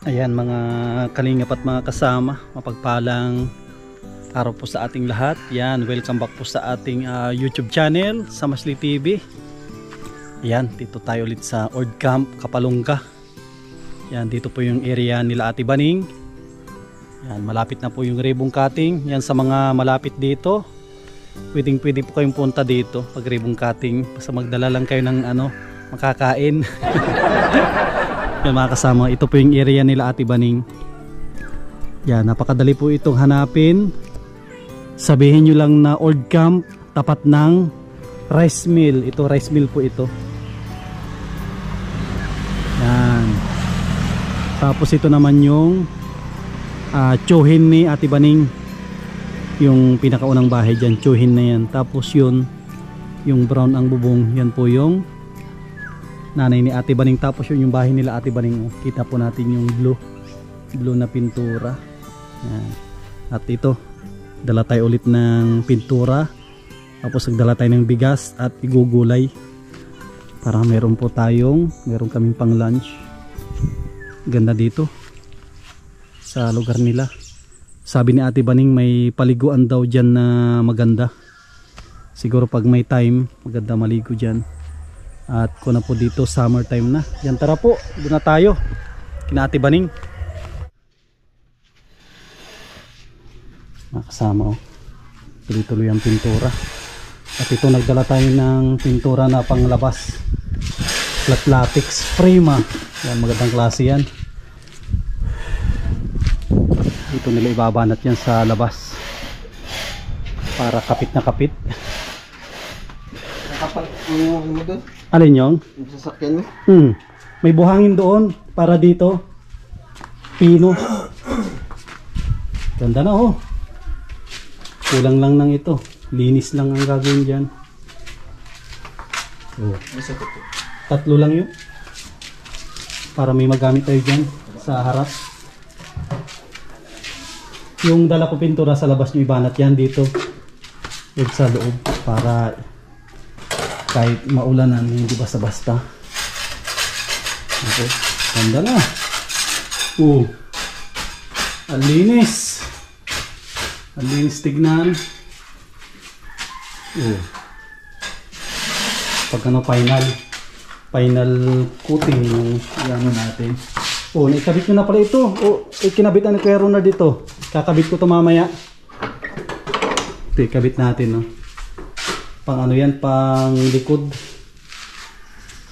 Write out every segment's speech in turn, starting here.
Ayan mga kalingap at mga kasama, mapagpalang araw po sa ating lahat. Yan, welcome back po sa ating YouTube channel, Samasli TV. Ayan, dito tayo ulit sa Ord Camp, Kapalungga. Yan, dito po yung area nila Ate Baning. Yan, malapit na po yung ribbon cutting. Yan, sa mga malapit dito, pwede po kayong punta dito pag ribbon cutting. Basta magdala lang kayo ng makakain. Yan mga kasama, ito po yung area nila Ate Baning. Yan, napakadali po itong hanapin. Sabihin nyo lang na Ord Camp, tapat ng rice mill. Ito, rice mill po ito. Yan. Tapos ito naman yung tsuhin ni Ate Baning. Yung pinakaunang bahay dyan, tsuhin na yan. Tapos yun, yung brown ang bubong, yan po yung nanay ni Ate Baning. Tapos yun yung bahay nila Ate Baning. Kita po natin yung blue na pintura. Yan. At ito, dala tayo ulit ng pintura. Tapos nagdala tayo ng bigas at igugulay para meron kaming pang lunch. Ganda dito sa lugar nila. Sabi ni Ate Baning may paliguan daw dyan na maganda. Siguro pag may time maganda maligo dyan. At kung na po dito summer time na. Yan, tara po, doon na tayo kina Ate Baning. Nakasama tuloy-tuloy ang pintura. At ito nagdala tayo ng pintura na panglabas, flat latex Prima. Yan, magandang klase yan. Dito nila ibabanat yan sa labas para kapit na kapit. Alin yung? Sasakyan mo? May buhangin doon para dito. Pino. Ganda na oh. Kulang lang ng ito. Linis lang ang gagawin dyan. Oh. Tatlo lang yun. Para may magamit tayo dyan sa harap. Yung dala ko pintura sa labas nyo ibanat yan dito. Huwag sa loob para kahit maulanan hindi basta-basta. Okay. Ganda na. Ang linis. Ang linis tignan. Pag final coating yung natin. Naikabit ko na pala ito. Kinabit na ni Kuya Ronald dito. Kakabit ko ito mamaya. Ito ikabit natin. Pang yan, pang likod.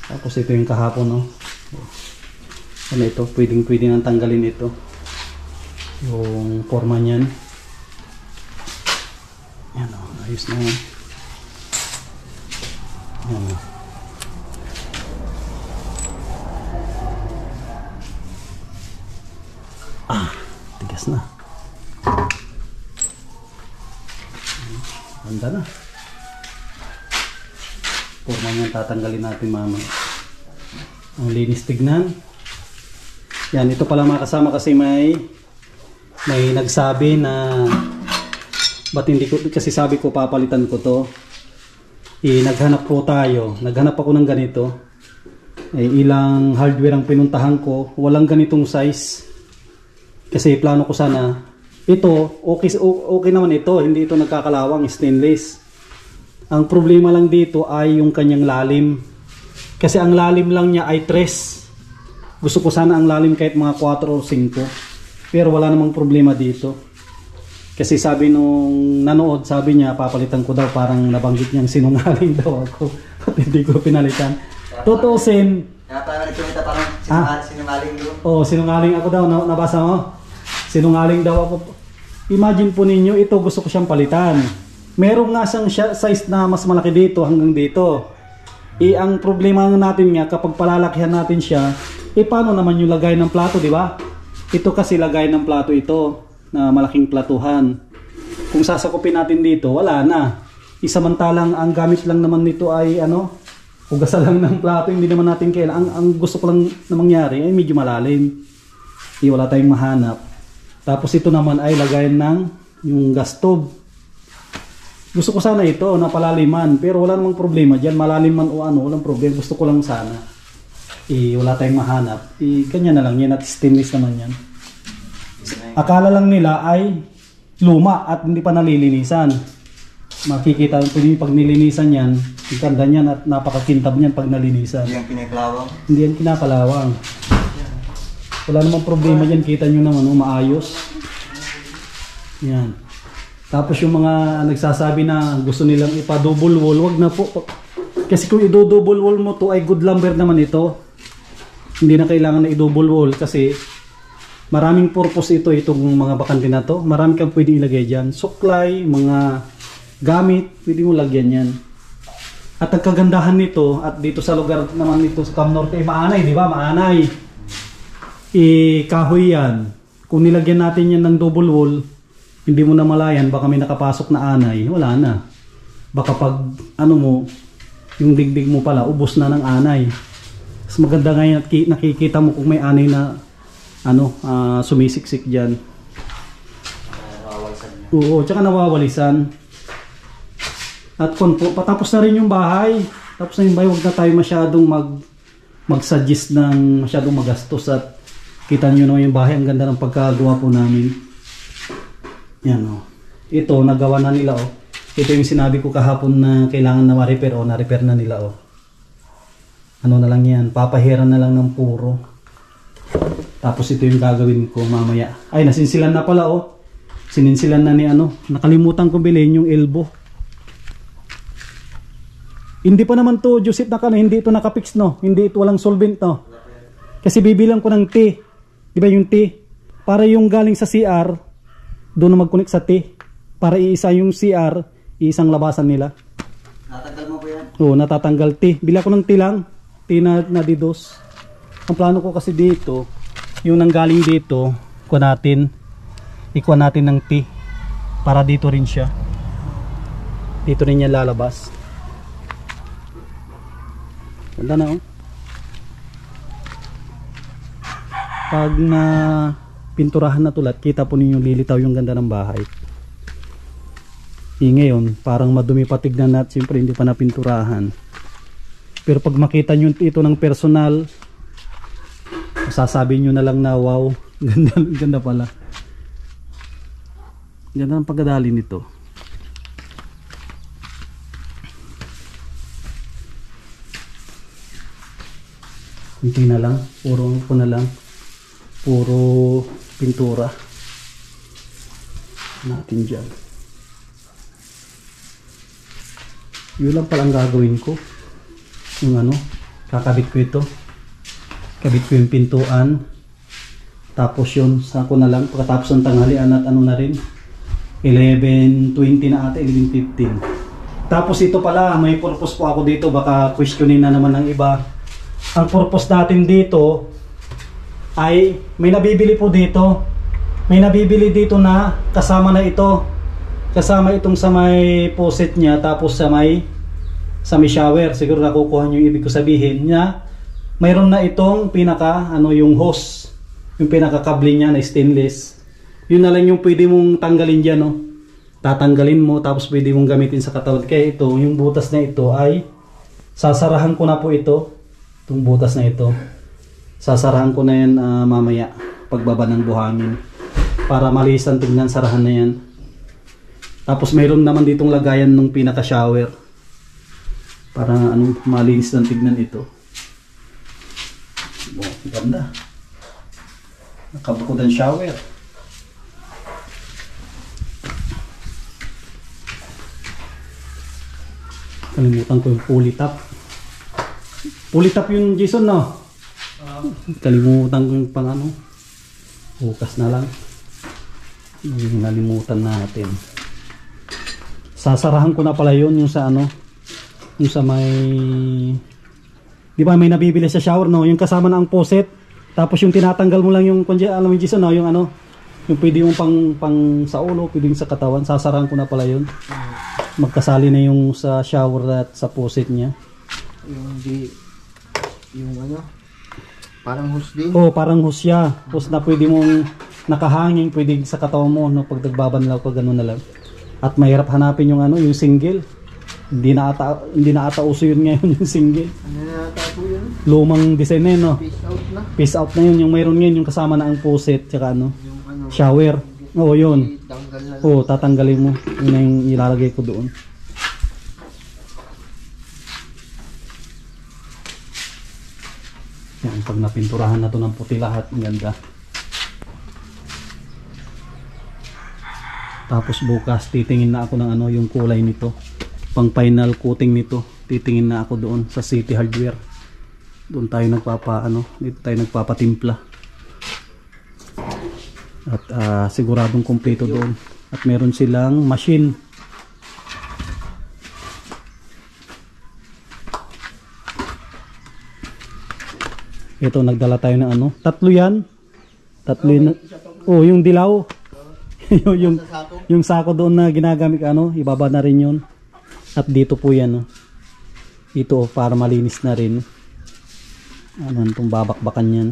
Tapos ito yung kahapon. Ito, pwede nang tanggalin ito. Yung forma niyan. Yan ayos na yan. Tigas na. Ganda na. Forma niyan tatanggalin natin mamaya. Ang linis tignan. Yan, ito pala mga kasama kasi may nagsabi na ba't hindi ko, kasi sabi ko papalitan ko to. Naghanap ako ng ganito. Ilang hardware ang pinuntahan ko, walang ganitong size. Kasi plano ko sana ito, okay naman ito, hindi ito nagkakalawang, stainless. Ang problema lang dito ay yung kanyang lalim. Kasi ang lalim lang niya ay 3. Gusto ko sana ang lalim kahit mga 4 o 5. Pero wala namang problema dito. Kasi sabi nung nanood, sabi niya papalitan ko daw, parang nabanggit niyang sinungaling daw ako. At hindi ko pinalitan. Tutusin. Kaya parang nagkumita parang sinungaling doon. Sinungaling ako daw. Nabasa mo? Sinungaling daw ako. Imagine po ninyo, ito gusto ko siyang palitan. Meron nga siyang size na mas malaki dito hanggang dito. Ang problema natin nga kapag palalakihan natin siya, paano naman yung lagay ng plato, di ba? Ito kasi lagay ng plato ito na malaking platuhan. Kung sasakupin natin dito, wala na. Isamantalang ang gamit lang naman nito ay hugasan lang ng plato, hindi naman natin kailangan. Ang gusto ko lang na mangyari ay medyo malalim. Wala tayong mahanap. Tapos ito naman ay lagayan ng yung gas stove. Gusto ko sana ito na palaliman, pero wala namang problema diyan, malalim man o walang problema. Gusto ko lang sana wala tayong mahanap, ganyan na lang yan at stainless naman yan. Akala lang nila ay luma at hindi pa nalilinisan. Makikita pwede pag nilinisan yan, ang ganda niyan at napakakintab niyan pag nalinisan. Hindi yan pinaklawang. Hindi yan kinapalawang. Wala namang problema dyan, kita nyo naman, maayos. Yan. Tapos yung mga nagsasabi na gusto nilang ipa-double wall, wag na po. Kasi kung i-double wall mo to ay good lumber naman ito. Hindi na kailangan na i-double wall kasi maraming purpose itong mga bakante na to. Marami kang pwedeng ilagay dyan. Suklay, mga gamit, pwede mo lagyan yan. At ang kagandahan nito, at dito sa lugar naman nito sa Cam Norte, maanay, di ba? Maanay. Kahoy yan. Kung nilagyan natin yan ng double wall, hindi mo na malayan, baka may nakapasok na anay, wala na. Baka pag ano mo, yung digdig mo pala, ubos na ng anay. Mas maganda ngayon at nakikita mo kung may anay na sumisiksik dyan. Nawawalisan niya. Oo, tsaka nawawalisan. At patapos na rin yung bahay. Tapos na yung bahay, huwag na tayo masyadong mag-suggest ng masyadong magastos. At kita nyo naman yung bahay, ang ganda ng pagkagawa po namin. Yan o. Ito, nagawa na nila o. Ito yung sinabi ko kahapon na kailangan na ma-repair o. Na-repair na nila o. Ano na lang yan, papahiran na lang ng puro. Tapos ito yung gagawin ko mamaya. Ay, nasinsilan na pala o. Sininsilan na ni nakalimutan ko bilhin yung elbow. Hindi pa naman to, Joseph, hindi ito nakapix, no? Hindi ito, walang solvent, no? Kasi bibilang ko ng T. Di ba yung T? Para yung galing sa CR, doon na mag-connect sa T. Para iisa yung CR, iisang labasan nila. Natanggal mo po yan? Oo, natatanggal T. Bila ko ng T lang. T na didos. Ang plano ko kasi dito, yung nanggaling dito, ikuha natin ng T. Para dito rin siya. Dito rin niya lalabas. Ganda na oh. Pag na pinturahan na tulad, kita po ninyo lilitaw yung ganda ng bahay. Ngayon, parang madumi pa tignan natin, siyempre hindi pa napinturahan. Pero pag makita nyo ito ng personal, sasabi nyo na lang na wow, ganda pala. Ganda ng pagkadali nito. Kunti na lang, puro pintura natin dyan. Yun lang pala ang gagawin ko. Yung kakabit ko ito. Kabit ko yung pintuan. Tapos yun, sako na lang. Pagkatapos ng tanghalian at na rin. 11:20 na ata, 11:15. Tapos ito pala, may purpose po ako dito. Baka questionin na naman ng iba. Ang purpose natin dito ay may nabibili po dito. May nabibili dito na kasama na ito. Kasama itong sa may faucet niya, tapos sa may shower. Siguro nakukuha niyo yung ibig ko sabihin niya. Mayroon na itong pinaka yung hose, yung pinakakable niya na stainless. Yun na lang yung pwede mong tanggalin diyan, no. Tatanggalin mo tapos pwede mong gamitin sa katawan. Kaya ito, yung butas na ito ay sasarahan ko na po ito. Itong butas na ito. Sasarahan ko na yan mamaya pagbaba ng buhangin. Para malisan tignan, sarahan na yan. Tapos mayroon naman ditong lagayan ng pinaka-shower. Para malinis ng tignan ito. Oh, ganda. Nakabukod ang shower. Kalimutan ko yung pulley top. Pulley top yun, Jason, no? Kalimutan ko yung bukas na lang. Yung nalimutan natin. Sasarahan ko na pala yun yung sa yung sa may, di ba may nabibili sa shower, no? Yung kasama na ang faucet. Tapos yung tinatanggal mo lang yung, alam mo, Jason, no? Yung yung pwede yung pang sa ulo, pwede yung sa katawan. Sasarahan ko na pala yun. Magkasali na yung sa shower at sa faucet niya. Parang hose din. Oh, parang hose siya. Hose na pwede mong nakahanging, pwede sa katawan mo, no? Pag nagbabanlaw ka, gano'n na lang. At mahirap hanapin yung yung single. Hindi na ata uso yun ngayon yung single. Ano na tapo yun? Lumang design na yun, no? Peace out na. Peace out na yun. Yung mayroon ngayon, yung kasama na ang puset, tsaka ano, Yung ano, shower. Oo, yun. tanggal na lang. Oo, tatanggalin mo. Yun na yung ilalagay ko doon. Yan, pag napinturahan na to ng puti lahat, ang ganda. Tapos bukas, titingin na ako ng ano, yung kulay nito. Pang final coating nito. Titingin na ako doon sa City Hardware. Doon tayo dito tayo nagpapatimpla. At siguradong kumpleto doon. At meron silang machine. Ito, nagdala tayo ng ano. Tatlo yan. Oh, yung dilaw. yung sako doon na ginagamit, ano, ibaba na rin yun. At dito po yan, oh. Ito, para malinis na rin. Ano, itong babakbakan yan.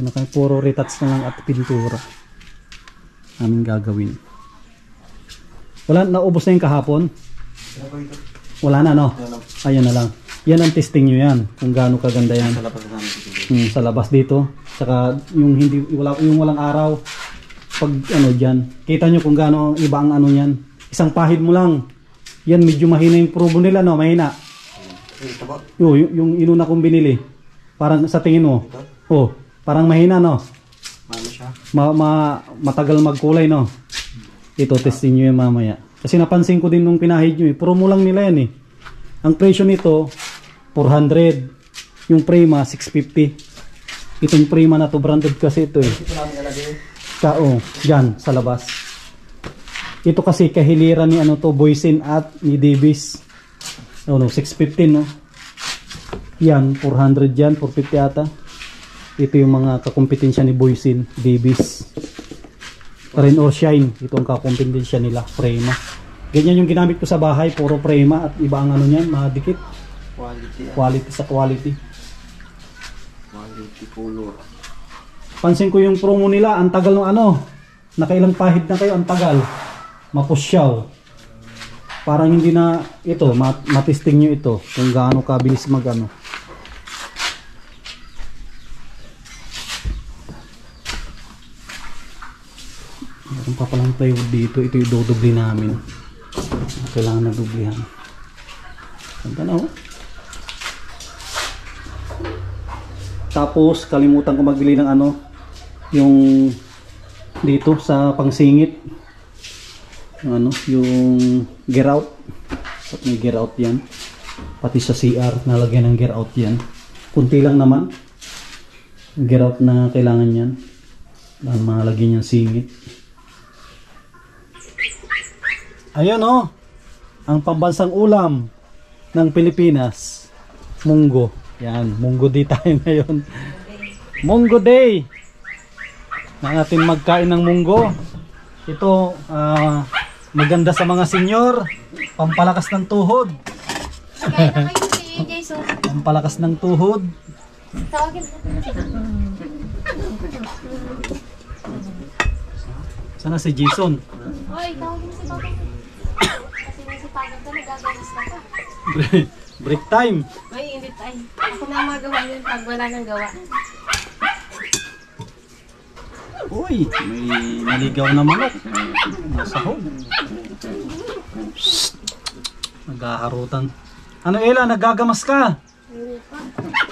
Ano kayo, puro retouch na lang at pintura namin gagawin. Wala, naubos na yung kahapon? Wala na, no? Ayan na lang. Yan ang testing nyo yan, kung gaano kaganda yan. Sa labas na namin. Sa labas dito. Saka yung yung walang araw. Pag ano dyan, kita nyo kung gaano iba ang ano yan. Isang pahid mo lang. Yan, medyo mahina yung probo nila, no? Mahina. Ito ba? Yung inuna kong binili. Parang sa tingin mo. Oh, parang mahina, no? Mano siya? Matagal magkulay, no? Ito, testing nyo yan mamaya. Kasi napansin ko din nung pinahid nyo, promo lang nila yan, eh. Ang presyo nito 400. Yung Prima 650. Itong Prima na to branded kasi ito, eh. Ito namin nalagay. Dyan sa labas. Ito kasi kahiliran ni ano to, Boysen at ni Davis. 650, no? Yan 400 yan, 450 ata. Ito yung mga kakompetensya ni Boysen, Davis. Rain or Shine, ito ang kakompetensya nila, Prima. Ganyan yung ginamit ko sa bahay, puro Prima at iba ang ano niyan, madikit. Quality sa quality. Quality color. Pansin ko yung promo nila, ang tagal ng ano. Nakailang pahid na kayo, ang tagal. Mapusyaw. Parang hindi na ito, matesting nyo ito kung gaano kabilis magano. Meron pa palang plywood dito, ito yung dodobli namin. Kailangan na dublihan. Ganda na, oh. Tapos kalimutan ko magbili ng ano, yung dito sa pangsingit. Yung gear out. May gear out yan. Pati sa CR nalagyan ng gear out yan. Kunti lang naman. Gear out na kailangan yan. Dahil malagyan yung singit. Ayun, oh. Ang pambansang ulam ng Pilipinas. Munggo. Yan, Munggo Day tayo ngayon. Munggo Day. Na natin magkain ng munggo. Ito, maganda sa mga senyor. Pampalakas ng tuhod. Kaya na kayo si Jason. Pampalakas ng tuhod. Tawagin mo po siya. Sana si Jason. Oy, tawagin mo si Papa. Kasi nasipagod ka, nagagalis na ka. Break time. Oy, hindi tayo. Ako na magawa yun pag wala nang gawa. Uy, may naligaw na manok. Masahog. Naghaharutan. Ano, Ella, naggagamas ka? Hindi pa.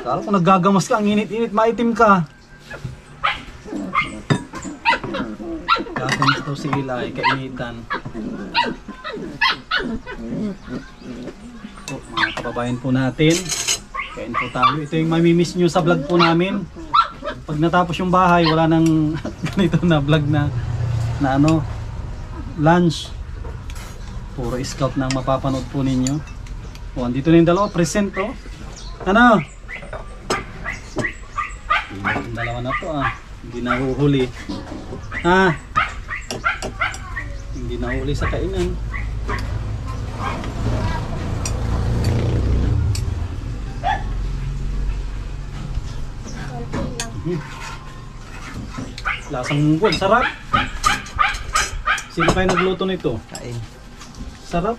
Kala ko naggagamas ka, ang init-init, maitim ka. Gagamas daw si Ella, kainitan. So, mga kababayan po natin, kain po tayo. Ito yung mamimiss nyo sa vlog po namin. Pag natapos yung bahay, wala nang ganito na vlog na ano, lunch. Puro scout na ang mapapanood po ninyo. O, andito na yung dalawa, present, oh. Ano? Yung dalawa na to, hindi nahuhuli. Hindi nahuhuli sa kainan. Lasang munggo, sarap. Sino kayo nagluto nito? Kain. Sarap.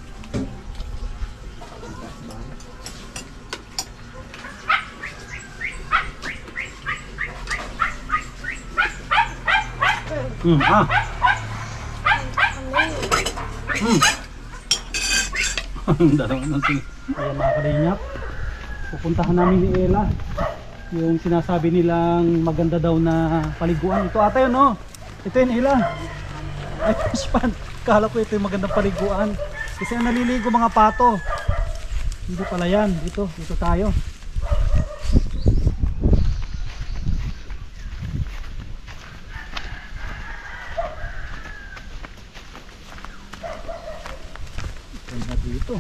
Ah. Dalawa na sing. Ayan mga kalingap. Pupuntahan namin ni Ella. Yung sinasabi nilang maganda daw na paliguan. Ito ata yun, no? Ito yun, Ella. Ay, fish pan. Kala ko ito yung magandang paliguan. Kasi ang naliligo mga pato. Hindi pala yan. Dito tayo. Ganda dito.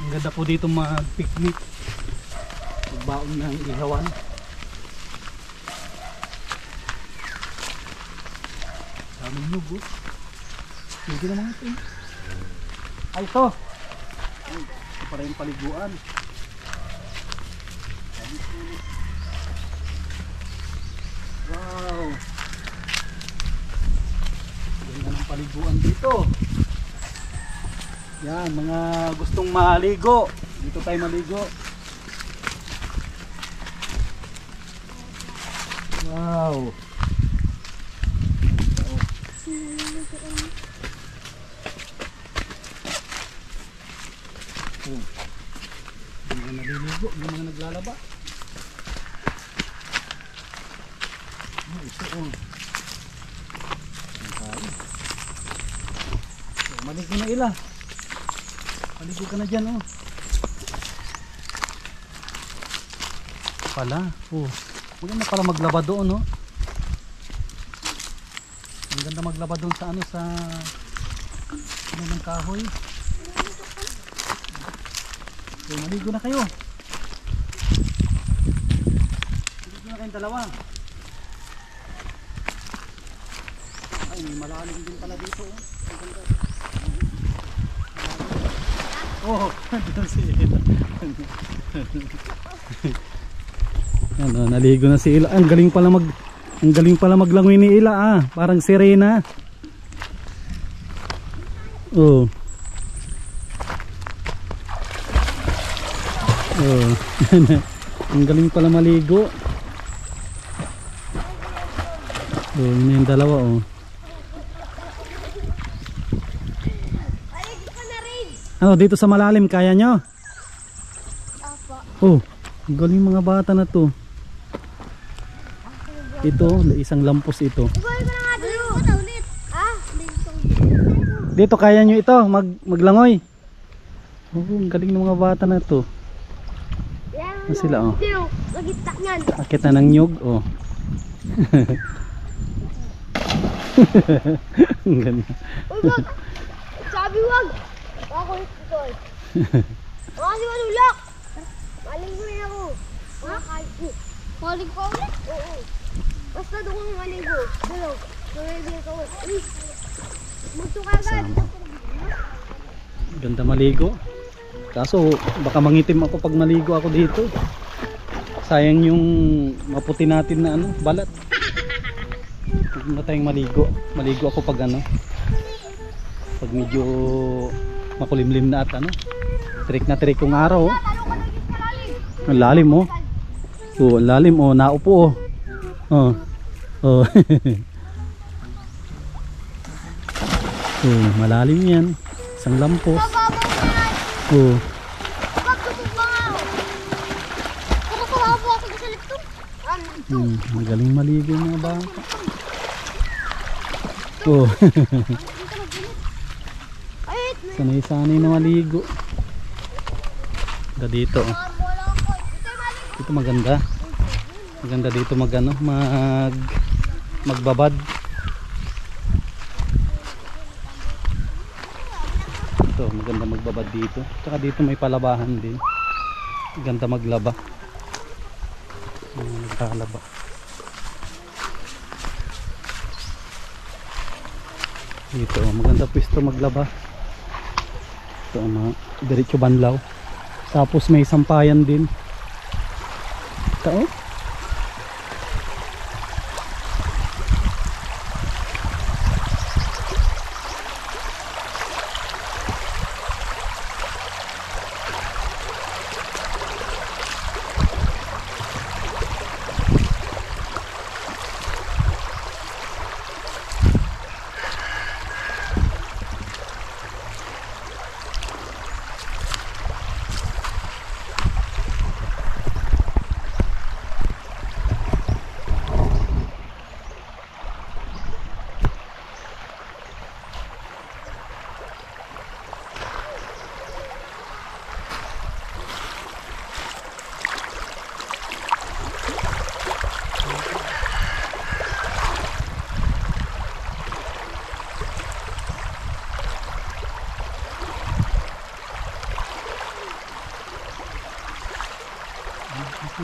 Ang ganda po dito mag-picnic. Magbaon ng ihawan. Daming nyug, oh. Hindi naman ito. Ay, ito. Ay, ito para yung paliguan. Wow. Ganda ng paliguan dito. Yan, mga gustong maligo. Dito tayo maligo. Wow. Oh. Yung mga naliligo, yung mga naglalaba. Oh, ito oh. So, maligo na ila. Maligo ka na dyan oh. Pala, oh. Maganda pala maglaba doon oh. Ang ganda maglaba doon sa ano, sa ano ng kahoy. So, maligo na kayo. Maligo na kayong dalawa. Ay, may malalim din pala dito oh. Ang ganda. Oh, doon si Ella. Ano, naligo na si Ella. Ang galing pala maglangoy ni Ella ah. Parang sirena. Oh. Oh. Ang galing pala maligo. Oh, yun yung dalawa oh. Ano, dito sa malalim, kaya nyo? Oh, galing mga bata na to. Ito, isang lampos ito. Dito, kaya nyo ito, maglangoy. Oh, galing ng mga bata na to. Ano sila, oh. Akit na ng nyug, oh. Ang ganda. Sabi wag. Ako ito. Kasi malulak. Maligo na ako. Maligo ako ulit? Oo. Basta doon kong maligo. Dalaw. Maligo ako. Muto ka agad. Ganda maligo. Kaso baka mangitim ako pag maligo ako dito. Sayang yung maputi natin na ano, balat. Huwag na tayong maligo. Maligo ako pag ano, pag medyo makulimlim na at ano, trik na trik kong araw oh. Ang lalim oh. Oh, ang lalim oh, naupo oh. Oh. Oh. Oh, malalim yan. Isang lampos. Oh. Magaling maligo yung mga bata. Oh. Sanay-sanay na maligo. Dito oh. Dito maganda. Maganda dito magano, magbabad. Ito, maganda magbabad dito. Tsaka dito may palabahan din. Maganda maglaba. Nagkalaba. Dito, maganda pwesto maglaba. Ito, mga diretso banlaw. Tapos may sampayan din. Ito, oh.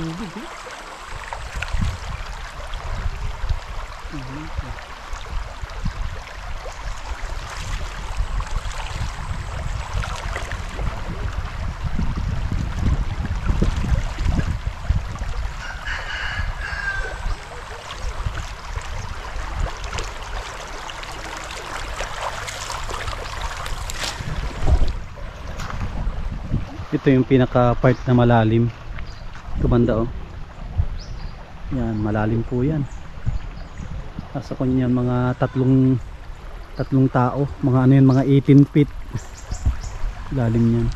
tubig eh. Ito yung pinaka part na malalim. Kumanda oh. Yan, malalim po yan. Nasa kanya mga tatlong tao. Mga ano yan, mga 18 feet. Lalim yan.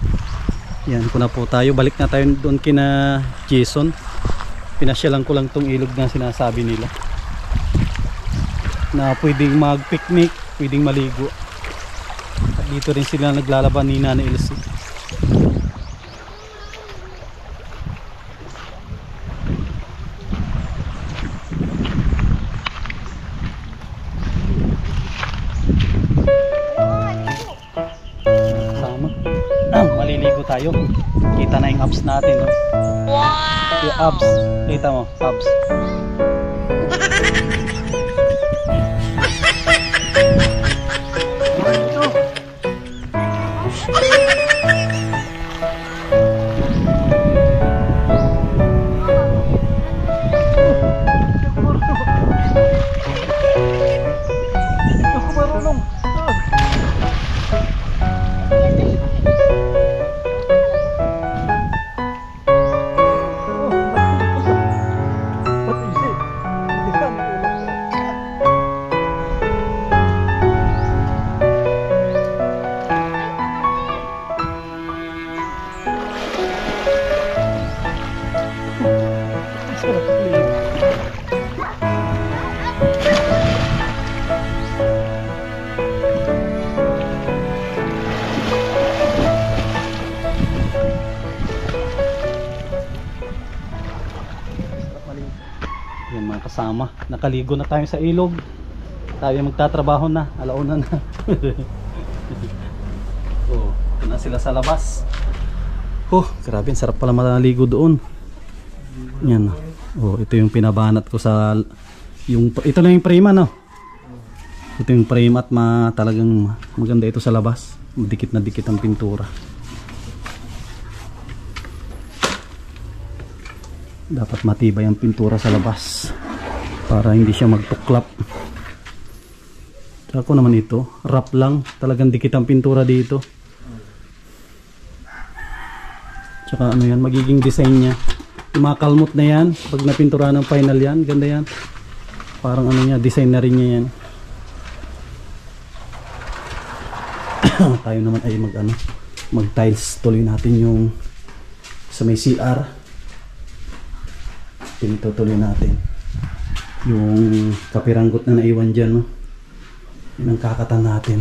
Yan, kuna po tayo. Balik na tayo doon kina Jason. Pinasyalan ko lang tong ilog na sinasabi nila. Na pwedeng mag-picnic, pwedeng maligo. At dito rin sila naglalaban ni Nana Elsie. Maliligo tayo. Kita na yung abs natin, no? Wow! Yung abs. Kita mo, abs. Yan mga kasama, nakaligo na tayo sa ilog. Tayo magtatrabaho na, alauna na. Oh, ito na sila sa labas. Oh, grabe, sarap pala maligo doon. Yan. Oh, ito yung pinabanat ko sa ito lang yung frame, no. Ito yung frame at talagang maganda ito sa labas. Dikit na dikit ang pintura. Dapat matibay ang pintura sa labas para hindi siya magtuklap. Ako naman ito, wrap lang, talagang dikit ang pintura dito. Tsaka ano yan, magiging design niya. Yung mga kalmot na yan, pag napintura ng final yan, ganda yan. Parang ano niya, design na rin niya yan. Tayo naman ay mag tiles, tuloy natin yung sa may CR. Pinitutuloy natin yung kapiranggot na naiwan dyan, no? Yun ang kakatan natin.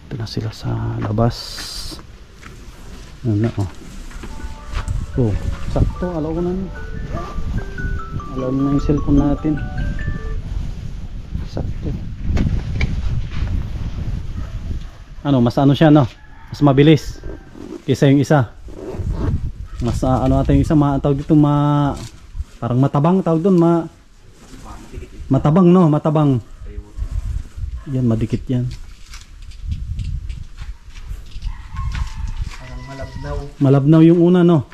Ito na sila sa labas. Ano na, oh. Oh, sakto, alaw na. Alaw na yung cellphone natin. Sakto. Ano, mas ano siya, no? Mas mabilis kaysa yung isa. Mas ano ata yung isa, tawag dito parang matabang tawag doon, matabang, no, matabang. Yan, madikit yan. Parang malabnaw. Malabnaw yung una, no.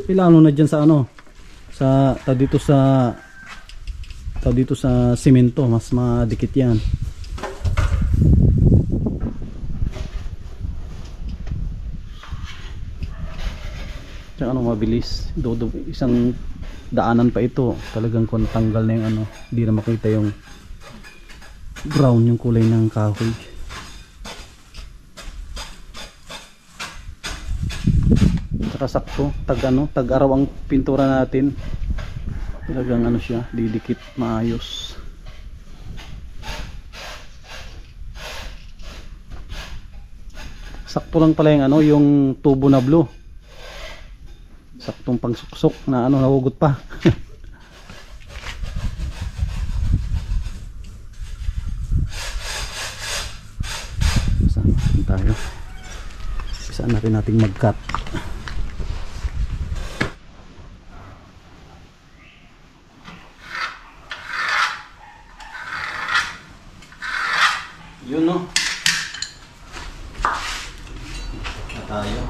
Pilano na dyan sa tawag dito sa simento, mas madikit yan. Ano, mabilis. Isang daanan pa ito. Talagang kung tanggal na yung hindi na makita yung brown, yung kulay ng kahoy. Saka sakto, tag-araw ang pintura natin. Talagang siya, didikit maayos. Sakto lang pala yung yung tubo na blue. Saktong pangsuksok na nahugot pa. Saan tayo? Saan natin mag-cut. Yun no. Na tayo.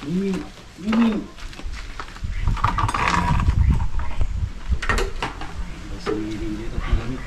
Miming. Basta miming dito at malamig.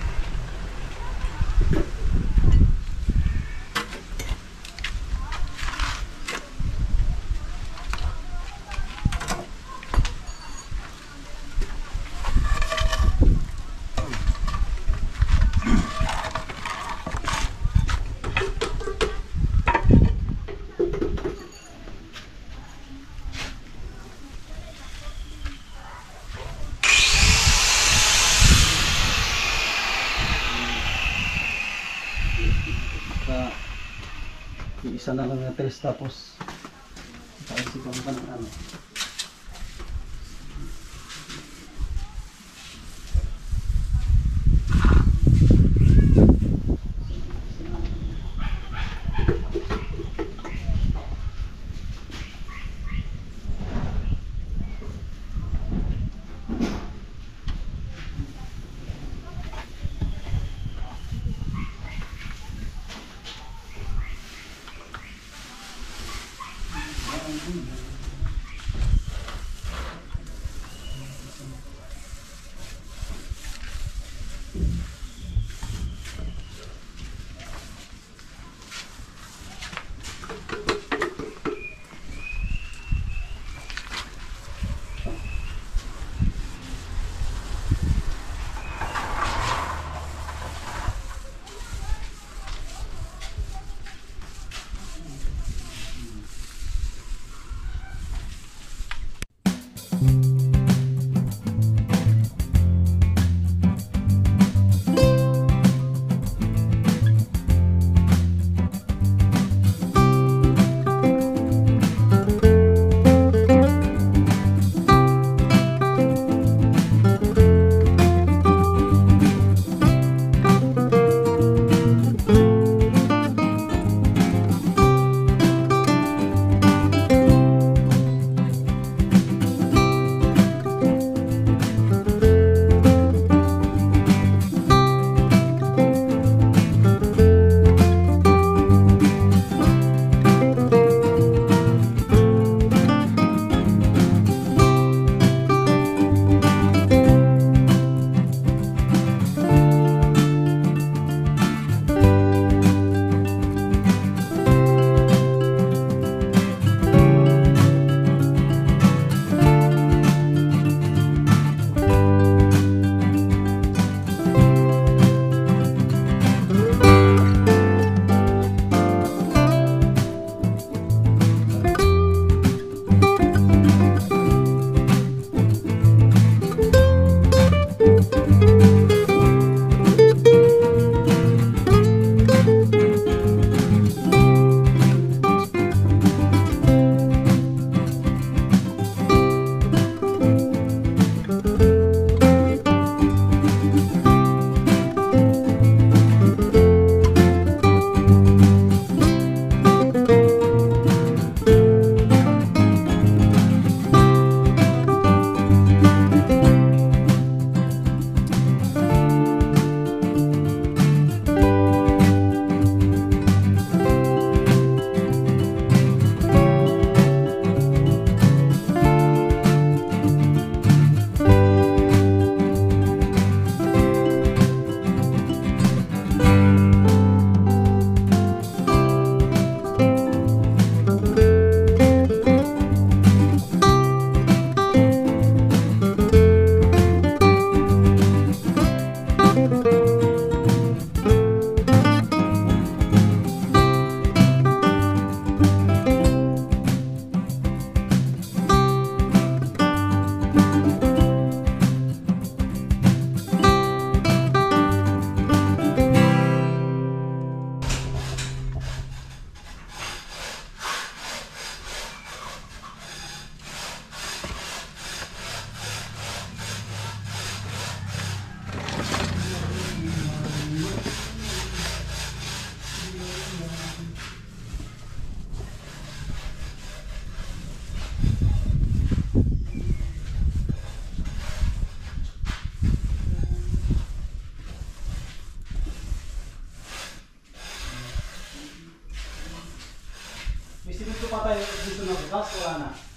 Isa na lang na test tapos kaisipan pa ng ano. na.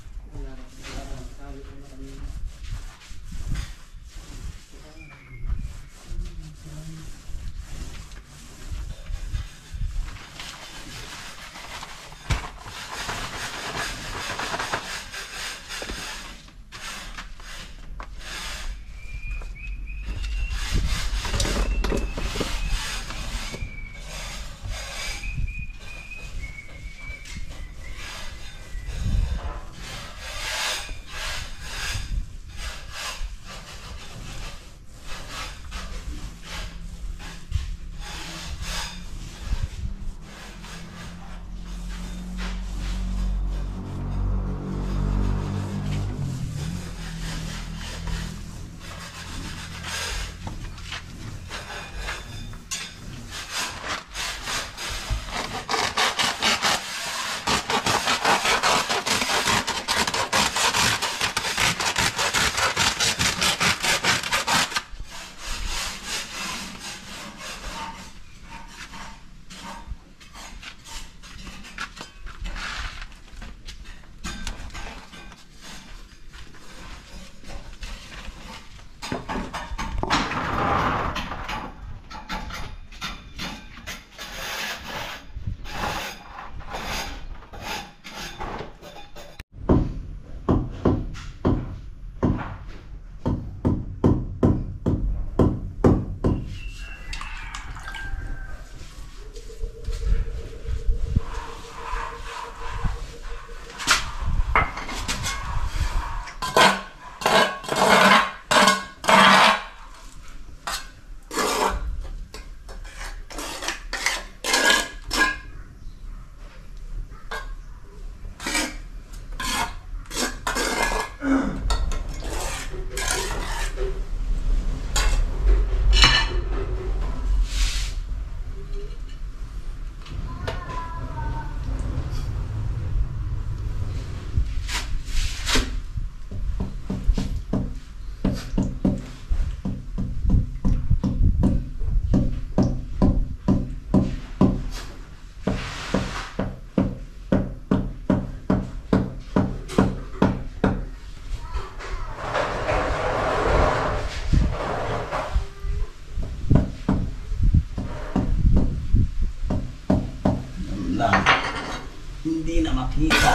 Hindi na makita.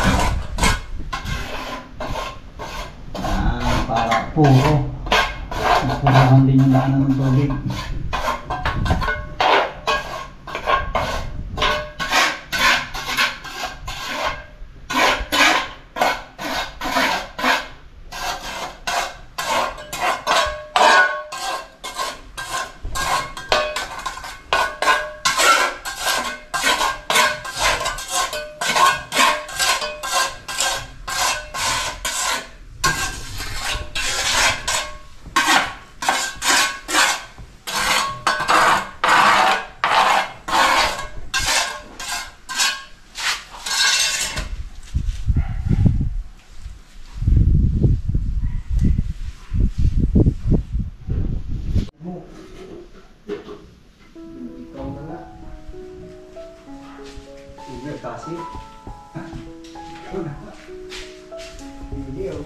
Para puro. Napurahan din yung daanan ng tubig. Kasi video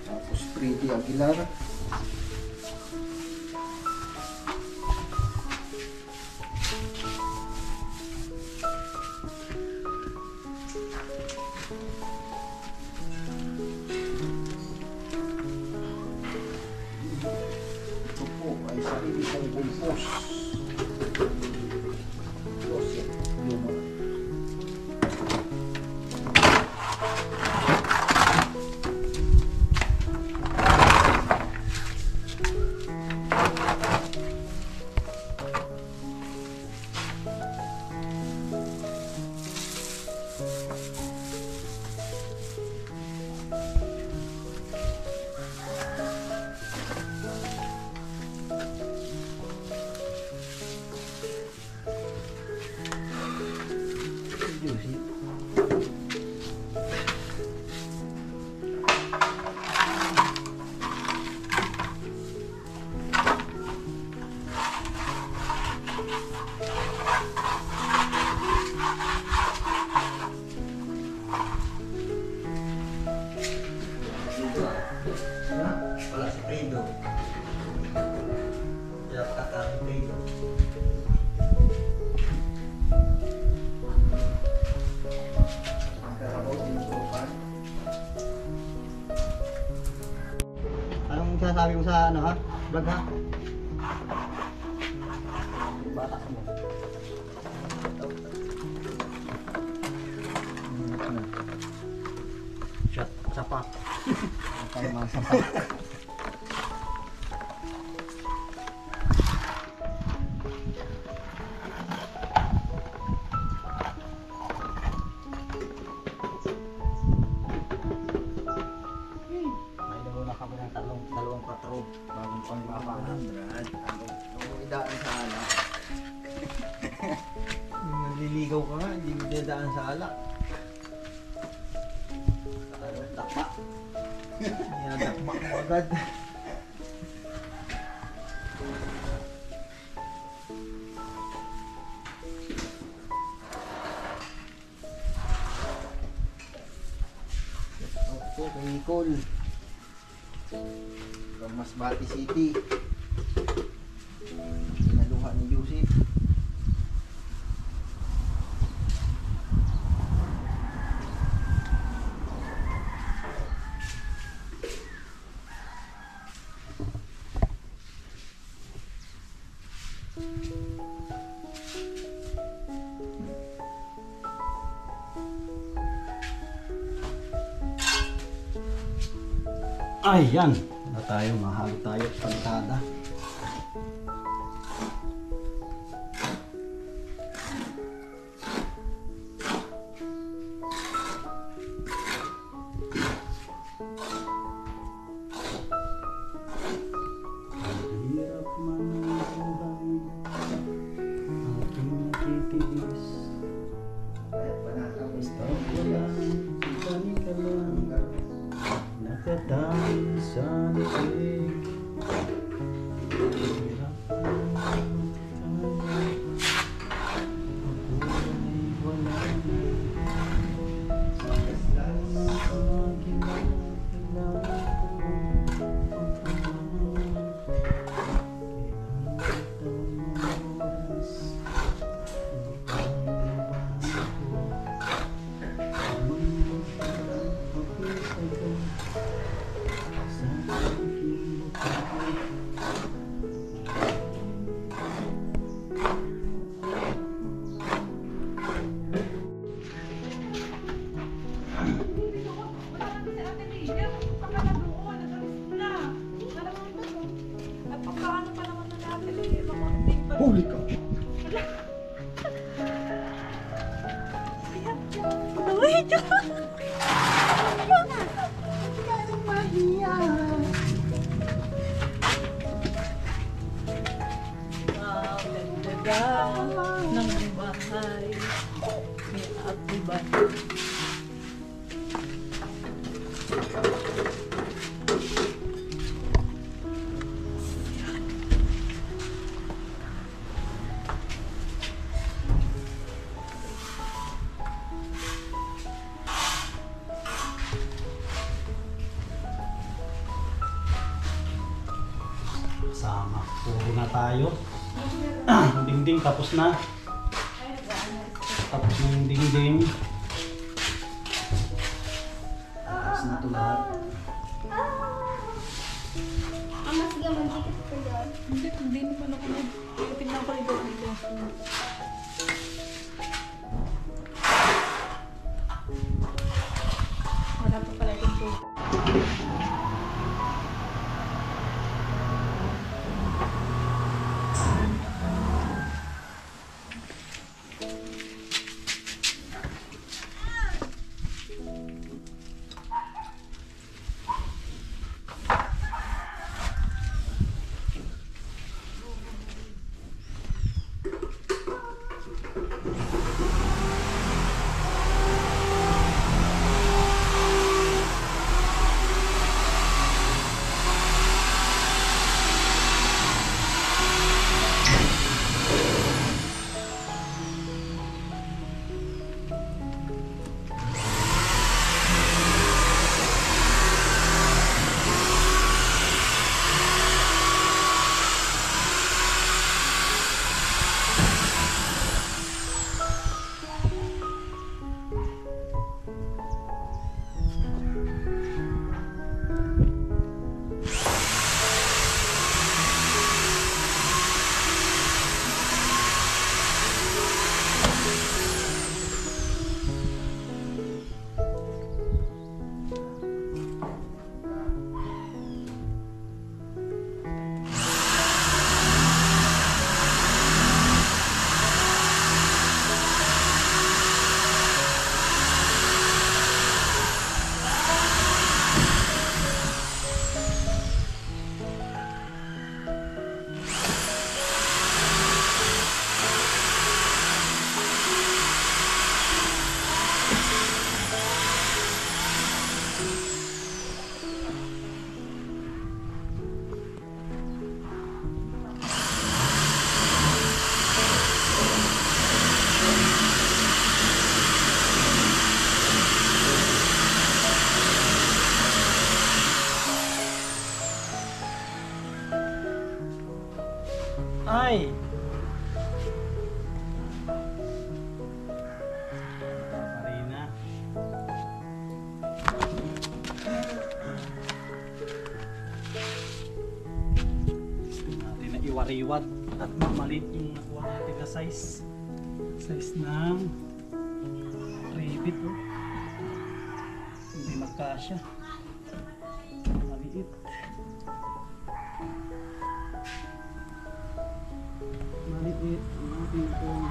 tapos 3D Aguilar masabi mo sa ano ha? Vlog ha? Bata mo. Shot, sapak. Ang mga sapak. May muna kami ng dalawang patro bagong pang mapangan. Ang idaan sa alak. Nagliligaw ka nga, hindi mo dadaan sa alak. Takpa. Dinadakpa mo agad. Okay, kay Nicole. From Masbate City. Sinaluhan ni Yusip. Ayan, na tayo, mahalo tayo, pantada. Hirap man ang buhay, aking natitiis. Basta wala, ibalik ka lang. Nakatali sa likig. Hirap ang tayo. Ako ay wala na. Ang kailangan ko pagkaman. Pinagkita ng oras. Hindi ka naman ko. Amang pag-isay ko. Huli ka! Ng bahay ni Ate Bat. Sama, puro na tayo. Ang dingding tapos na. Tapos na yung dingding. Tapos na ito lahat. Mas gaman dikit ko doon. Hindi naman ako tingnan ko ito dito. Wala pa pala itong po. Nay. Marina. Natin na iwariwat at mamalit yung nakuha natin na size. Size ng ribbit, oh. Hindi magkasya. Maliit. Maliit ang ating pong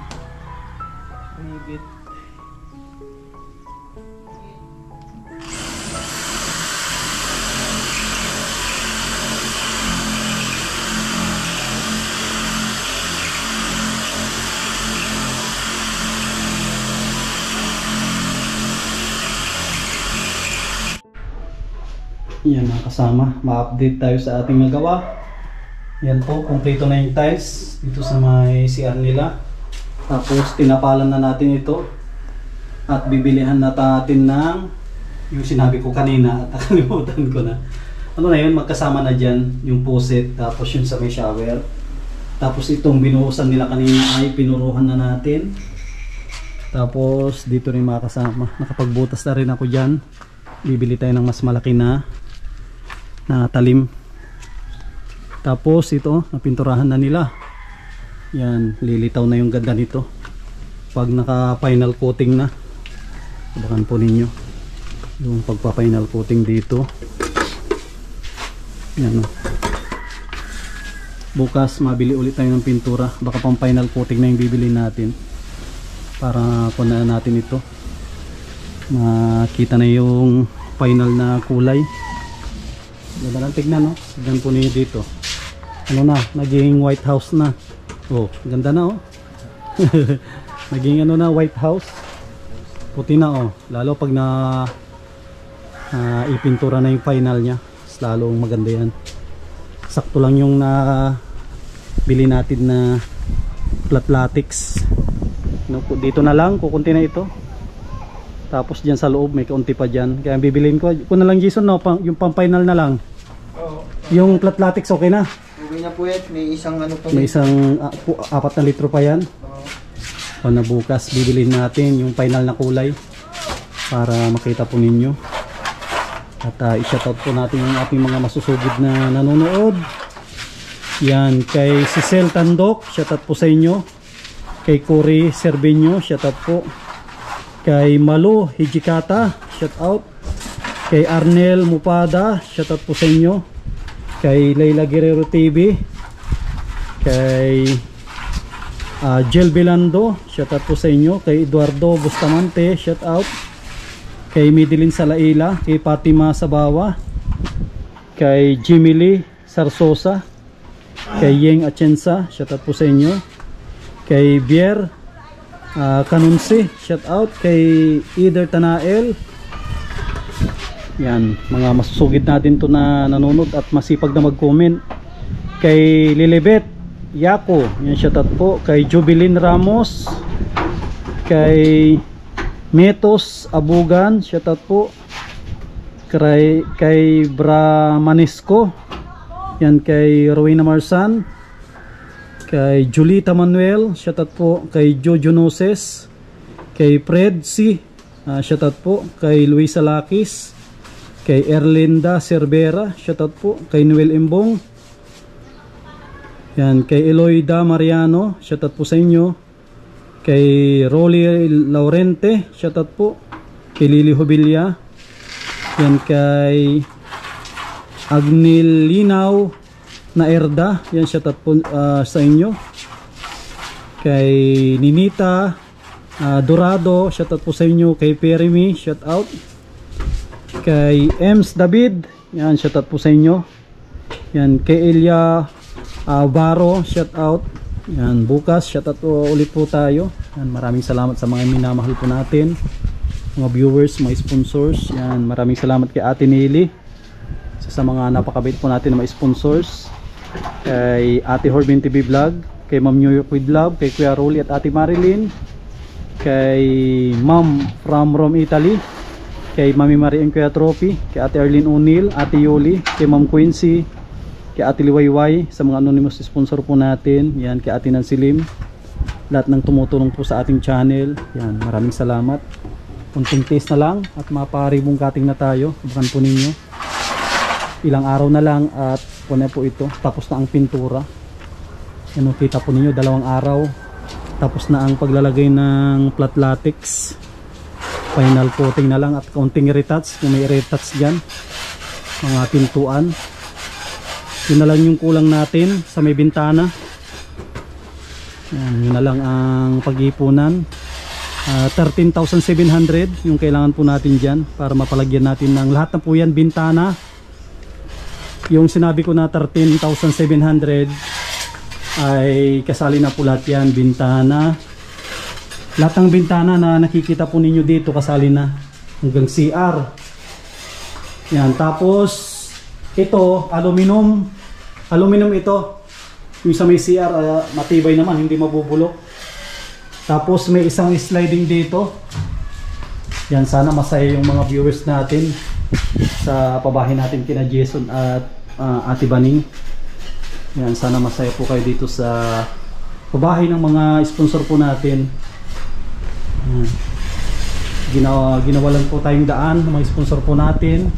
ribbit. Yan mga kasama, ma-update tayo sa ating nagawa. Yan po, kompleto na yung tiles dito sa may CR nila. Tapos tinapalan na natin ito. At bibilihan na natin ng yung sinabi ko kanina at nakalimutan ko na. Ano na yun, magkasama na dyan yung puset, tapos yung sa may shower. Tapos itong binuhusan nila kanina ay pinuruhan na natin. Tapos dito rin mga kasama, nakapagbutas na rin ako dyan. Bibili tayo ng mas malaki na talim. Tapos ito, napinturahan na nila. Yan, lilitaw na yung ganda nito pag naka final coating na. Sabakan po ninyo yung pagpa final coating dito. Yan, oh. Bukas mabili ulit tayo ng pintura, baka pang final coating na yung bibili natin para kunan natin ito, makita na yung final na kulay. Ganda lang tignan, no? Tignan po ninyo dito. Ano na, naging white house na. Oh, ganda na, oh. Naging ano na, white house. Puti na, oh. Lalo pag na ipintura na yung final nya, lalong maganda yan. Sakto lang yung bili natin na flat latex. No, dito na lang, kukunti na ito. Tapos dyan sa loob may kaunti pa dyan. Kaya bibilin ko na lang, Jason, no? Yung pang final na lang. Oo. Yung flat latex okay na? Okay na po yan. May isang ano pa. May isang 4 na litro pa yan. O na bukas bibilin natin yung final na kulay para makita po ninyo. At i-shoutout po natin yung ating mga masusugid na nanonood. Yan, kay Cecil Tandok, shoutout po sa inyo. Kay Cory Cerveño, shoutout po. Kay Malu Hijikata, shoutout. Kay Arnel Mupada, shoutout po sa inyo. Kay Leila Guerrero TV. Kay Jel Belando, shoutout po sa inyo. Kay Eduardo Bustamante, shoutout. Kay Midilin Salaila, kay Fatima Sabawa, kay Jimmy Lee Sarsosa, kay Yeng Atienza, shoutout po sa inyo. Kay Bier Kanunsi, shoutout. Kay Ider Tanael. Yan, mga masusugid natin to na nanonood at masipag na mag-comment. Kay Lilibet Yako, yan, shoutout po. Kay Jubilin Ramos, kay Metos Abugan, shoutout po. Kay Bramanisco, yan, kay Rowena Marsan, kay Julita Manuel, shoutout po. Kay Jojo Noses, kay Fred C, shoutout po. Kay Luisa Lakis, kay Erlinda Cervera, shoutout po. Kay Noel Imbong, yan, kay Eloida Mariano, shoutout po sa inyo. Kay Rolly Laurente, shoutout po. Kay Lily Hobilla, yan, kay Agnil Linaw na Erda, yan, shoutout po sa inyo. Kay Ninita Dorado, shoutout po sa inyo. Kay Perimi, shoutout. Kay Ems David, yan, shoutout po sa inyo. Yan, kay Elia Baro, shoutout. Yan, bukas shoutout po ulit po tayo. Yan, maraming salamat sa mga minamahal po natin, mga viewers, mga sponsors. Yan, maraming salamat kay Ate Nelly, sa mga napakabait po natin na mga sponsors. Kay Ate Horbin TV Vlog, kay Ma'am New York with Love, kay Kuya Rolly at Ate Marilyn, kay Ma'am from Rome, Italy, kay Mami Marie and Kuya Trophy, kay Ate Arlene O'Neill, Ate Yoli, kay Ma'am Quincy, kay Ate Liwayway, sa mga anonymous sponsor po natin, yan, kay Ate Nancy Lim, lahat ng tumutulong po sa ating channel, yan, maraming salamat. Kunting taste na lang at maparibong cutting na tayo. Abangan po ninyo, ilang araw na lang at po na po ito, tapos na ang pintura. Yan, kita po ninyo, 2 araw tapos na ang paglalagay ng flat latex. Final coating na lang at kaunting retouch kung may retouch dyan, mga pintuan. Yun na lang yung kulang natin sa may bintana. Yan, yun na lang ang pag-iipunan. 13,700 yung kailangan po natin dyan para mapalagyan natin ng lahat na po yan bintana. Yung sinabi ko na 13,700 ay kasali na po lahat yan bintana. Lahat ng bintana na nakikita po ninyo dito kasali na hanggang CR. Yan, tapos ito aluminum ito. Yung sa may CR, matibay naman, hindi mabubulok. Tapos may isang sliding dito. Yan, sana masaya yung mga viewers natin sa pabahay natin kina Jason at Ate Baning. Yan, sana masaya po kayo dito sa pabahay ng mga sponsor po natin. Ginawa lang po tayong daan ng mga sponsor po natin.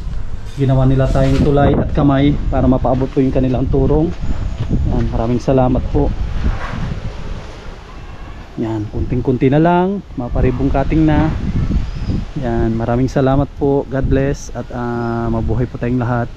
Ginawa nila tayong tulay at kamay para mapaabot po yung kanilang turong. Yan, maraming salamat po. Yan, kunting-kunti na lang, maparibong cutting na. Yan, maraming salamat po. God bless at mabuhay po tayong lahat.